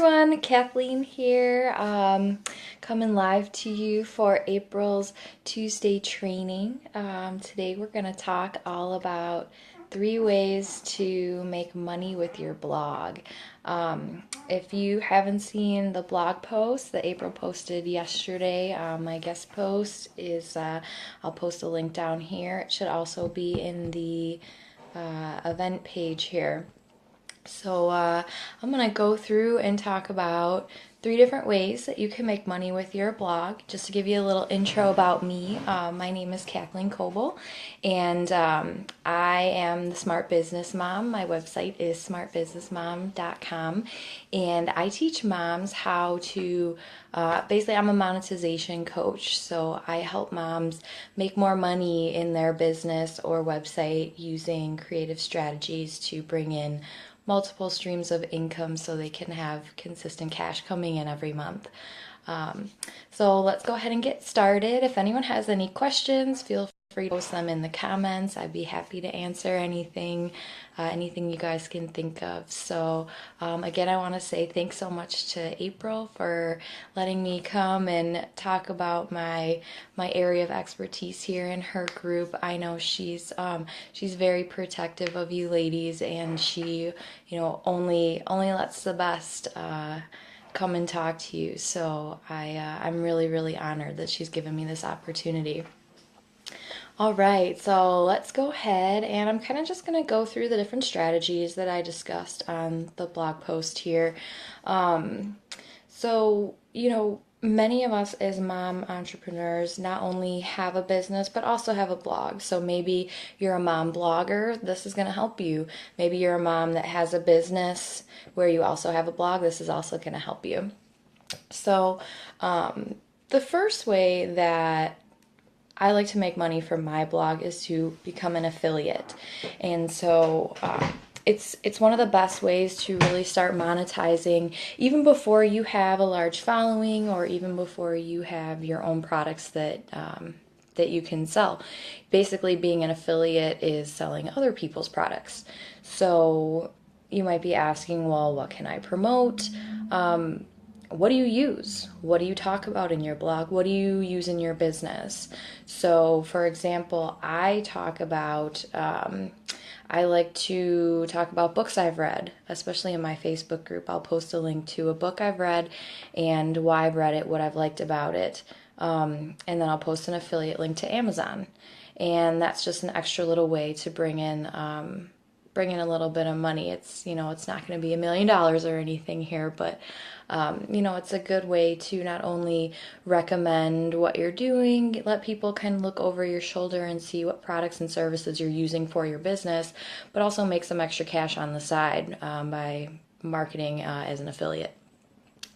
everyone, Kathleen here, coming live to you for April's Tuesday training. Today we're going to talk all about 3 ways to make money with your blog. If you haven't seen the blog post that April posted yesterday, my guest post is, I'll post a link down here. It should also be in the event page here. So I'm going to go through and talk about 3 different ways that you can make money with your blog. Just to give you a little intro about me, my name is Kathleen Coble, and I am the Smart Business Mom. My website is smartbusinessmom.com, and I teach moms how to, basically I'm a monetization coach, so I help moms make more money in their business or website using creative strategies to bring in multiple streams of income so they can have consistent cash coming in every month. So let's go ahead and get started. If anyone has any questions, feel free to post them in the comments. I'd be happy to answer anything you guys can think of. So again, I want to say thanks so much to April for letting me come and talk about my area of expertise here in her group. I know she's very protective of you ladies, and she only lets the best come and talk to you. So I'm really honored that she's given me this opportunity. All right, so let's go ahead, and I'm kind of just going to go through the different strategies that I discussed on the blog post here. Many of us as mom entrepreneurs not only have a business, but also have a blog. So maybe you're a mom blogger, this is going to help you. Maybe you're a mom that has a business where you also have a blog, this is also going to help you. So the first way that I like to make money from my blog is to become an affiliate. And so it's one of the best ways to really start monetizing even before you have a large following, or even before you have your own products that you can sell. Basically, being an affiliate is selling other people's products. So you might be asking, well, what can I promote? What do you use? What do you talk about in your blog? What do you use in your business? So, for example, I like to talk about books I've read, especially in my Facebook group. I'll post a link to a book I've read and why I've read it, what I've liked about it. And then I'll post an affiliate link to Amazon. And that's just an extra little way to bring in a little bit of money. It's not going to be $1 million or anything here, but it's a good way to not only recommend what you're doing, let people kind of look over your shoulder and see what products and services you're using for your business, but also make some extra cash on the side by marketing as an affiliate.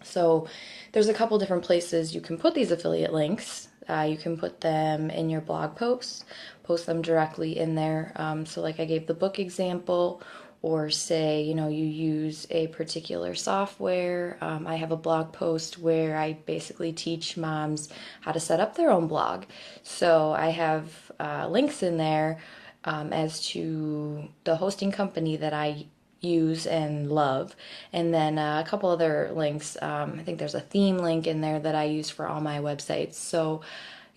So there's a couple different places you can put these affiliate links. You can put them in your blog posts, post them directly in there. So like I gave the book example, or say, you use a particular software. I have a blog post where I basically teach moms how to set up their own blog. So I have links in there as to the hosting company that I use and love, and then a couple other links. I think there's a theme link in there that I use for all my websites. So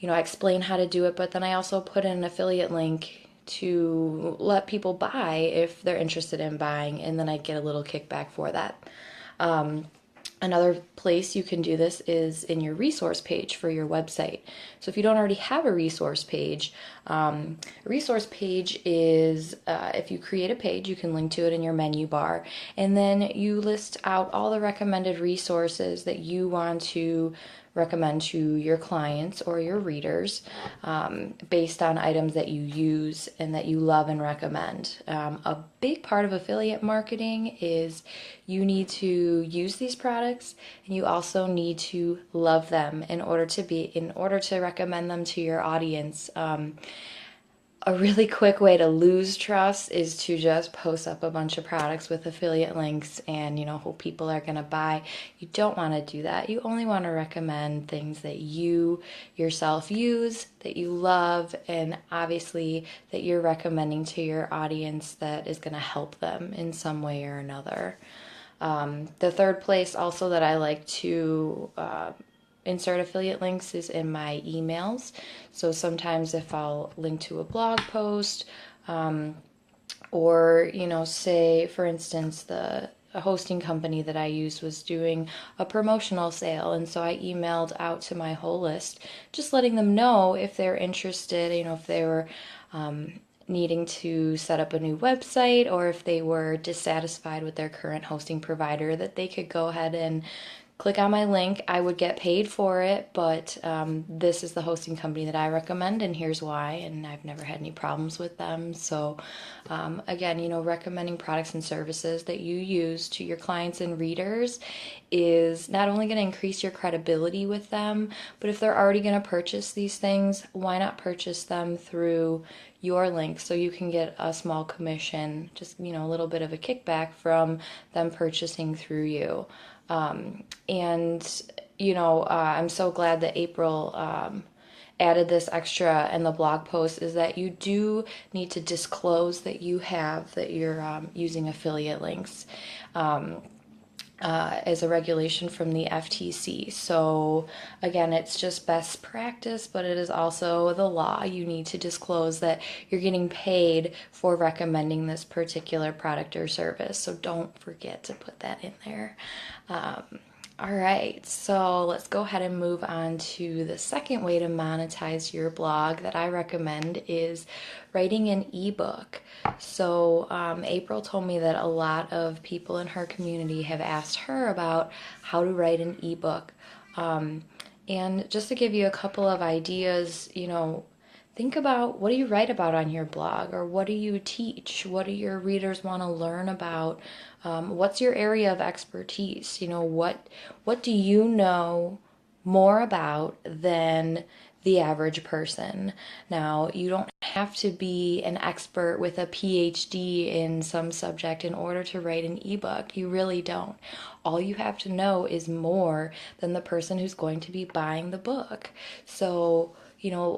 I explain how to do it, but then I also put in an affiliate link to let people buy if they're interested in buying, and then I get a little kickback for that. Another place you can do this is in your resource page for your website. So if you don't already have a resource page is, if you create a page, you can link to it in your menu bar, and then you list out all the recommended resources that you want to recommend to your clients or your readers based on items that you use and that you love and recommend. A big part of affiliate marketing is you need to use these products, and you also need to love them in order to recommend them to your audience. A really quick way to lose trust is to just post up a bunch of products with affiliate links and, hope people are going to buy. You don't want to do that. You only want to recommend things that you yourself use, that you love, and obviously that you're recommending to your audience that is going to help them in some way or another. The third place also that I like to insert affiliate links is in my emails. So sometimes if I'll link to a blog post, or say for instance the a hosting company that I used was doing a promotional sale, and so I emailed out to my whole list just letting them know if they're interested, if they were needing to set up a new website, or if they were dissatisfied with their current hosting provider, that they could go ahead and click on my link. I would get paid for it, but this is the hosting company that I recommend, and here's why. And I've never had any problems with them. So, again, recommending products and services that you use to your clients and readers is not only going to increase your credibility with them, but if they're already going to purchase these things, why not purchase them through your link so you can get a small commission, just a little bit of a kickback from them purchasing through you. And I'm so glad that April added this extra in the blog post, is that you do need to disclose that you're using affiliate links. As a regulation from the FTC. So again, it's just best practice, but it is also the law. You need to disclose that you're getting paid for recommending this particular product or service. So don't forget to put that in there. All right, so let's go ahead and move on to the second way to monetize your blog that I recommend is writing an ebook. So April told me that a lot of people in her community have asked her about how to write an ebook. And just to give you a couple of ideas, think about, what do you write about on your blog, or what do you teach? What do your readers want to learn about? What's your area of expertise? What do you know more about than the average person? Now, you don't have to be an expert with a PhD in some subject in order to write an ebook. You really don't. All you have to know is more than the person who's going to be buying the book. So,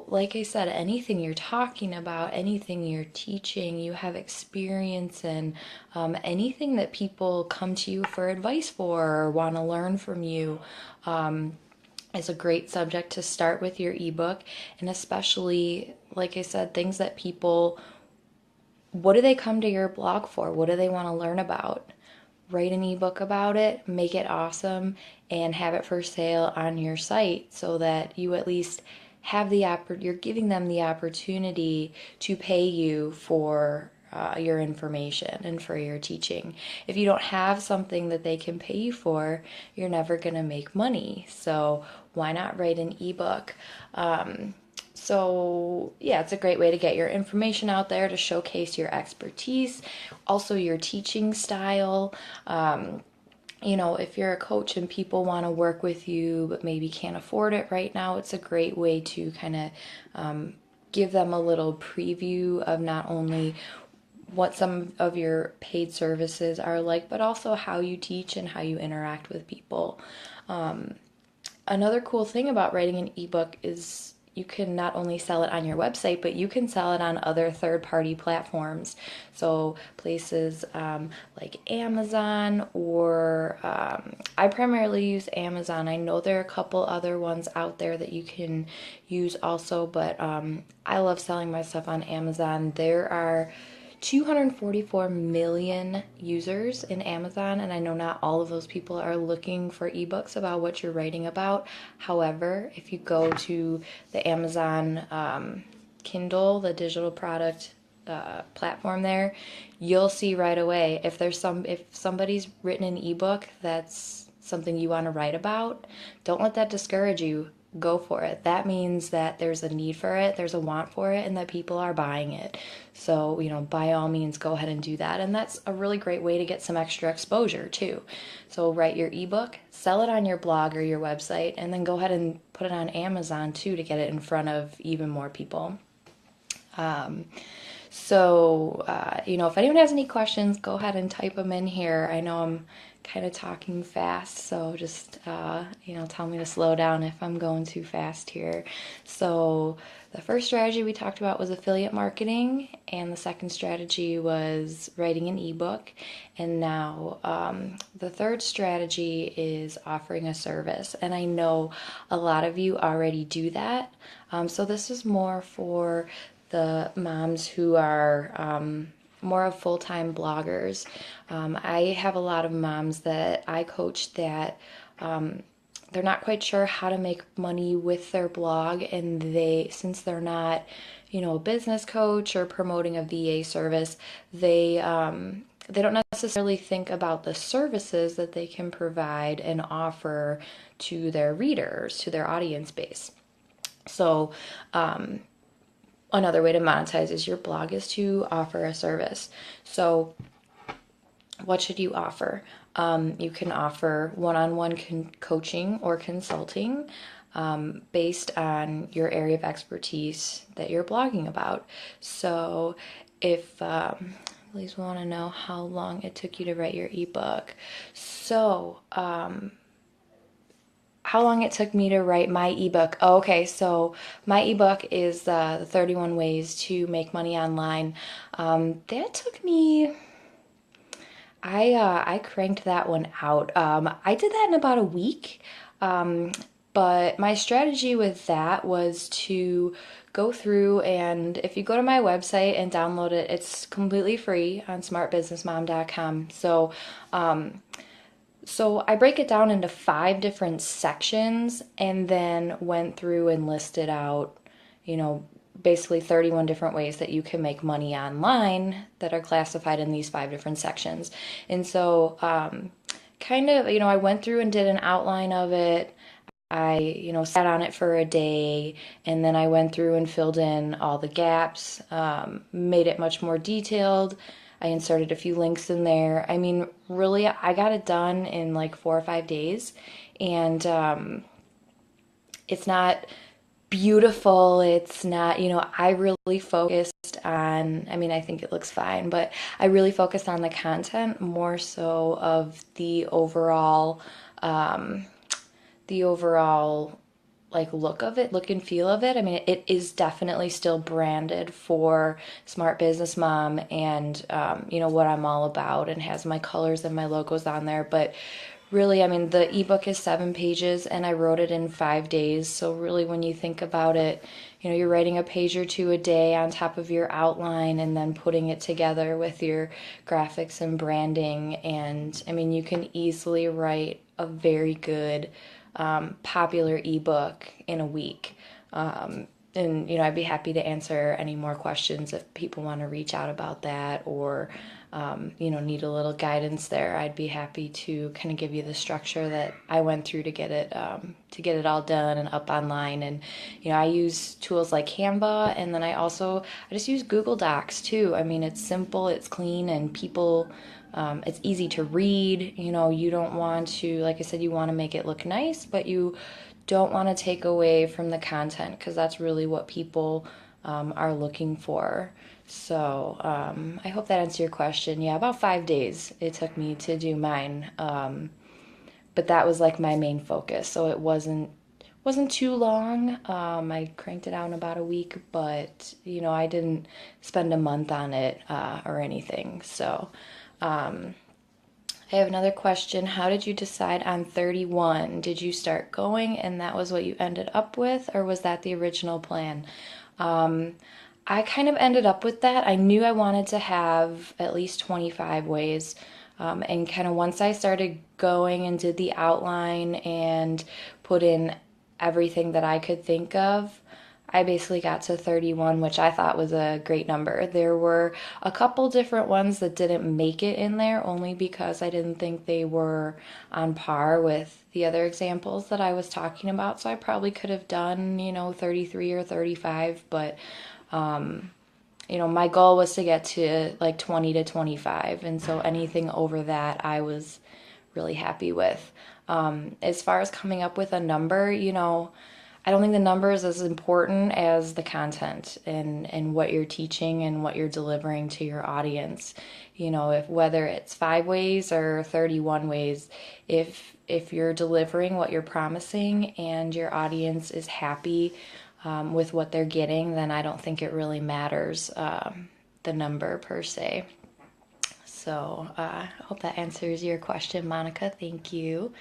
like I said, anything you're talking about, anything you're teaching, you have experience in, anything that people come to you for advice for or want to learn from you, is a great subject to start with your ebook. And especially, like I said, things that people, what do they come to your blog for? What do they want to learn about? Write an ebook about it, make it awesome, and have it for sale on your site so that you at least have you're giving them the opportunity to pay you for your information and for your teaching. If you don't have something that they can pay you for, you're never going to make money. So why not write an ebook? So yeah, it's a great way to get your information out there, to showcase your expertise, also your teaching style. If you're a coach and people want to work with you but maybe can't afford it right now, it's a great way to kind of give them a little preview of not only what some of your paid services are like, but also how you teach and how you interact with people. Another cool thing about writing an ebook is you can not only sell it on your website, but you can sell it on other third-party platforms. So places like Amazon, or I primarily use Amazon. I know there are a couple other ones out there that you can use also, but I love selling my stuff on Amazon. There are 244 million users in Amazon, and I know not all of those people are looking for ebooks about what you're writing about. However, if you go to the Amazon Kindle, the digital product platform there, you'll see right away if somebody's written an ebook that's something you want to write about. Don't let that discourage you. Go for it. That means that there's a need for it, there's a want for it, and that people are buying it. So, by all means, go ahead and do that. And that's a really great way to get some extra exposure too. So write your ebook, sell it on your blog or your website, and then go ahead and put it on Amazon too to get it in front of even more people. If anyone has any questions, go ahead and type them in here. I know I'm kind of talking fast, so just, tell me to slow down if I'm going too fast here. So the first strategy we talked about was affiliate marketing, and the second strategy was writing an ebook. And now the third strategy is offering a service. And I know a lot of you already do that. So this is more for the moms who are more of full-time bloggers. I have a lot of moms that I coach that they're not quite sure how to make money with their blog, and since they're not, a business coach or promoting a VA service, they don't necessarily think about the services that they can provide and offer to their readers, to their audience base. So, another way to monetize is your blog is to offer a service. So what should you offer? You can offer one-on-one coaching or consulting based on your area of expertise that you're blogging about. So if please want to know how long it took you to write your ebook. So how long it took me to write my ebook. Oh, okay, so my ebook is the 31 Ways to Make Money Online. That took me, I cranked that one out. I did that in about a week. But my strategy with that was to go through, and if you go to my website and download it, it's completely free on smartbusinessmom.com. So I break it down into 5 different sections and then went through and listed out, basically 31 different ways that you can make money online that are classified in these 5 different sections. And so I went through and did an outline of it. I, sat on it for a day, and then I went through and filled in all the gaps, made it much more detailed. I inserted a few links in there. I mean, really, I got it done in like 4 or 5 days, and it's not beautiful. It's not, I really focused on, I think it looks fine, but I really focused on the content more so of the overall like look and feel of it. I mean, it is definitely still branded for Smart Business Mom and what I'm all about, and has my colors and my logos on there. But really, the ebook is 7 pages and I wrote it in 5 days. So really, when you think about it, you're writing a page or 2 a day on top of your outline and then putting it together with your graphics and branding. And you can easily write a very good popular ebook in a week. And I'd be happy to answer any more questions if people want to reach out about that, or need a little guidance there. I'd be happy to kind of give you the structure that I went through to get it all done and up online. And I use tools like Canva, and then I just use Google Docs too. It's simple, it's clean, and it's easy to read. You don't want to, like I said, you want to make it look nice, but you don't want to take away from the content, because that's really what people are looking for. So I hope that answered your question. Yeah, about 5 days it took me to do mine, but that was like my main focus. So it wasn't too long. I cranked it out in about a week, but I didn't spend a month on it or anything. So I have another question. How did you decide on 31? Did you start going and that was what you ended up with, or was that the original plan? I kind of ended up with that. I knew I wanted to have at least 25 ways. And kind of once I started going and did the outline and put in everything that I could think of, I basically got to 31, which I thought was a great number. There were a couple different ones that didn't make it in there, only because I didn't think they were on par with the other examples that I was talking about. So I probably could have done, 33 or 35, but my goal was to get to like 20 to 25. And so anything over that, I was really happy with. As far as coming up with a number, I don't think the number is as important as the content and what you're teaching and what you're delivering to your audience. You know, if whether it's 5 ways or 31 ways, if you're delivering what you're promising and your audience is happy with what they're getting, then I don't think it really matters the number per se. So I hope that answers your question, Monica. Thank you.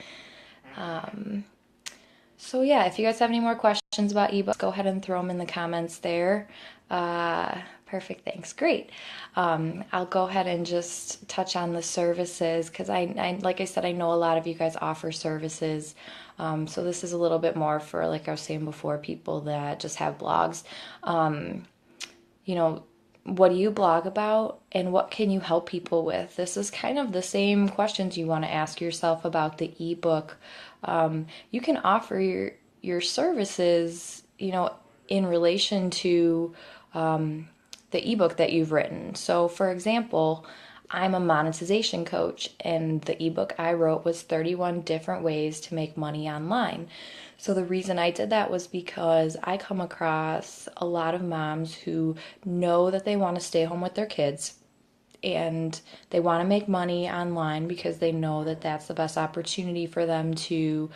So yeah, if you guys have any more questions about ebooks, go ahead and throw them in the comments there. Perfect, thanks. Great. I'll go ahead and just touch on the services because like I said, I know a lot of you guys offer services. So this is a little bit more for, like I was saying before, people that just have blogs. You know, what do you blog about and what can you help people with? This is kind of the same questions you want to ask yourself about the ebook. You can offer your services, you know, in relation to the ebook that you've written. So, for example, I'm a monetization coach, and the ebook I wrote was 31 different ways to make money online. So, the reason I did that was because I come across a lot of moms who know that they want to stay home with their kids and they want to make money online because they know that that's the best opportunity for them to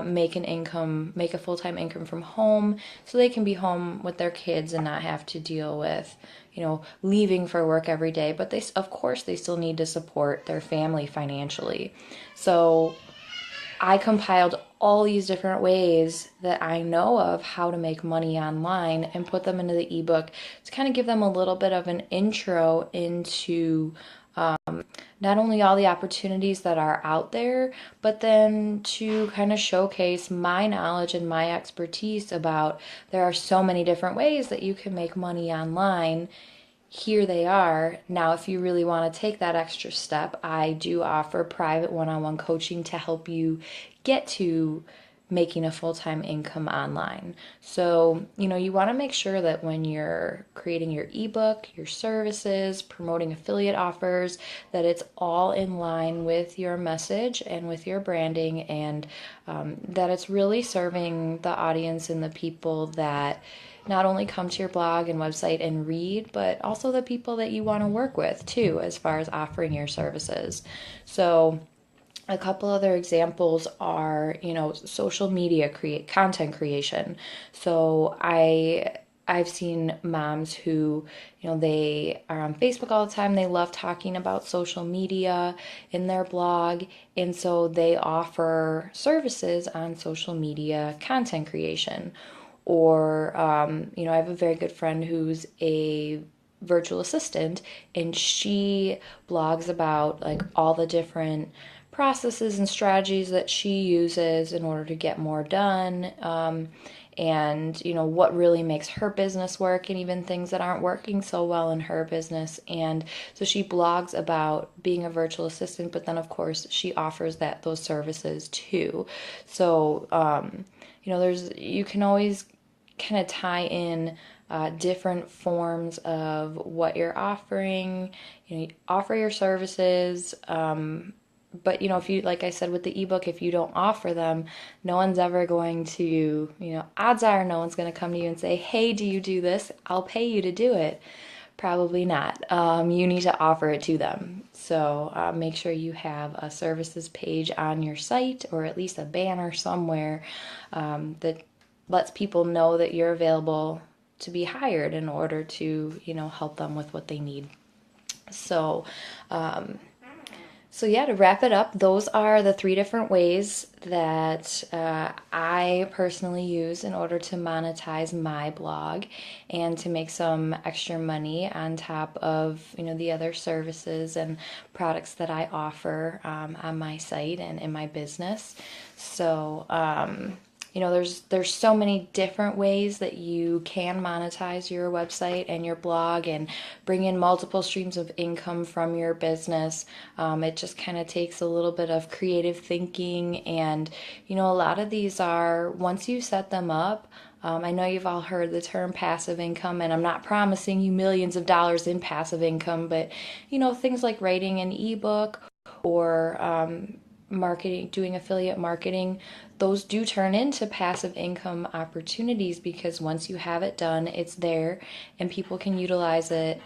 make an income, make a full-time income from home, so they can be home with their kids and not have to deal with, you know, leaving for work every day. But they, of course, they still need to support their family financially. So I compiled all these different ways that I know of how to make money online and put them into the ebook to kind of give them a little bit of an intro into not only all the opportunities that are out there, but then to kind of showcase my knowledge and my expertise about there are so many different ways that you can make money online. Here they are. Now, if you really want to take that extra step, I do offer private one-on-one coaching to help you get to making a full-time income online. So, you know, you want to make sure that when you're creating your ebook, your services, promoting affiliate offers, that it's all in line with your message and with your branding, and that it's really serving the audience and the people that not only come to your blog and website and read, but also the people that you want to work with too, as far as offering your services. So a couple other examples are, you know, social media content creation. So I've seen moms who, you know, they are on Facebook all the time. They love talking about social media in their blog. And so they offer services on social media content creation. Or, you know, I have a very good friend who's a virtual assistant, and she blogs about like all the different processes and strategies that she uses in order to get more done, and you know what really makes her business work, and even things that aren't working so well in her business. And so she blogs about being a virtual assistant, but then of course she offers those services too. So you know, you can always kind of tie in different forms of what you're offering. You know, you offer your services, but you know, if you, like I said with the ebook, if you don't offer them, no one's ever going to, you know, odds are no one's going to come to you and say, hey, do you do this? I'll pay you to do it. Probably not. You need to offer it to them. So make sure you have a services page on your site, or at least a banner somewhere that lets people know that you're available to be hired in order to, you know, help them with what they need. So, so yeah, to wrap it up, those are the 3 different ways that I personally use in order to monetize my blog and to make some extra money on top of, you know, the other services and products that I offer on my site and in my business. So, you know, there's so many different ways that you can monetize your website and your blog and bring in multiple streams of income from your business. It just kind of takes a little bit of creative thinking, and you know, a lot of these are, once you set them up, I know you've all heard the term passive income, and I'm not promising you millions of dollars in passive income, but you know, things like writing an ebook or marketing, doing affiliate marketing, those do turn into passive income opportunities because once you have it done, it's there and people can utilize it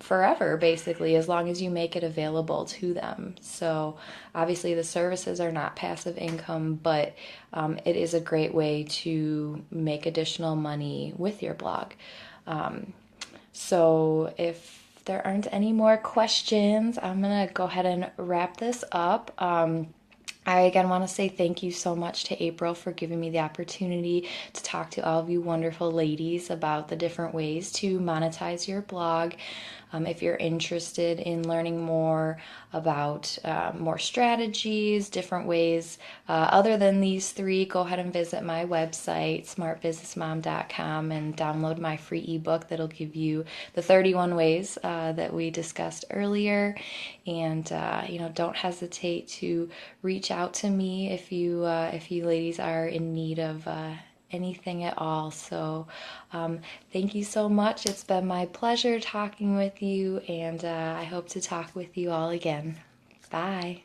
forever, basically, as long as you make it available to them. So obviously the services are not passive income, but it is a great way to make additional money with your blog. So if there aren't any more questions, I'm gonna go ahead and wrap this up. I again want to say thank you so much to April for giving me the opportunity to talk to all of you wonderful ladies about the different ways to monetize your blog. If you're interested in learning more about more strategies, different ways other than these three, go ahead and visit my website, smartbusinessmom.com, and download my free ebook that'll give you the 31 ways that we discussed earlier. And don't hesitate to reach out to me if you ladies are in need of anything at all. So thank you so much. It's been my pleasure talking with you, and I hope to talk with you all again. Bye.